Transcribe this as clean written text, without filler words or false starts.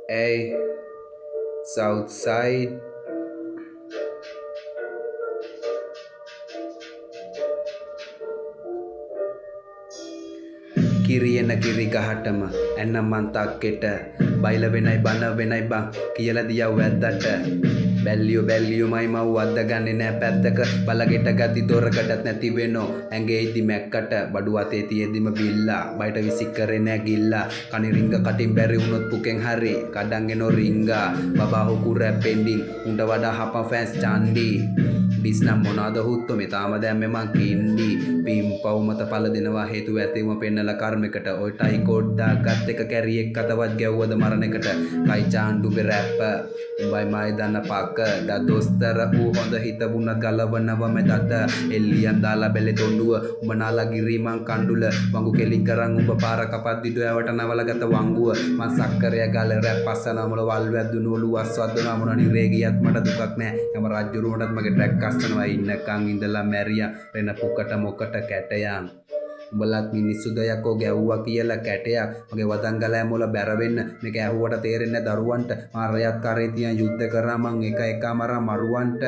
Hey, Southside. කිරියන කිරි ගහටම ඇන්න මං තක්කෙට බයිල වෙනයි බන වෙනයි බං කියල දියව් ඇද්දට බැල්ලියෝ මයි මව් අද්ද ගන්නේ නෑ පැත්තක බලගෙට ගති දොරකටත් නැති වෙනෝ ඇගේ ඉදි මැක්කට බඩු අතේ තියෙදිම බිල්ලා බයිට විසික්කරේ නෑ ගිල්ලා කනිරිංග කටින් බැරි වුණොත් පුකෙන් හරි කඩන්ගෙනෝ රිංගා බබා හොකු රැප්පෙන්ඩින් උන්ට වඩා හප ෆෑන්ස් චන්ඩි බිස්නම් මොනාද හුත්තු මේ තාම දැම්ම මං කින්ඩි පිම් පව්මත පල දෙනවා හේතු ඇතිම පෙන්නල කර්මකට ඔයටයි කොඩ්ඩා ගත් එක කැරියෙක් අතවත් ගැව්වද මරණකට කයි චාන්ඩුබෙ රැප්ප උඹයි මයි දන්න පක්ක දොස්තර වූ හොඳ හිතබුණ ගලවනව මෙදට එල්ලියන් දාලා බෙලෙ තොන්ඩුව උඹ නාලා ගිරීමං කණ්ඩුල වංගු කෙලින් කරන් උඹ පාර කපද්දිඩු ඇවට නවලගත වංගුව මං සක්කරය ගල රැප් පස්සනමුල වල් වැද්දුණු ඔලුව අස්වද්දනවා මොන නිරේගියත් මට දුකක් නෑ යම රජ්ජුරුවටත් මගේ ට්‍රැක් අස්සනවා ඉන්නකං ඉඳලා මැරියා රෙන පුකට මොකට කැටයන් උඹලත් මිනිස්සු දෙයක්ෝ ගැව්වා කියලා කැටයක් මගේ වදංගලෑ මොල බැරවෙන්න මේක ඇහුවට තේරෙන්නේ දරුවන්ට මාරයත් කරේ තියන් යුද්ධ කරා මං එක මරා මරුවන්ට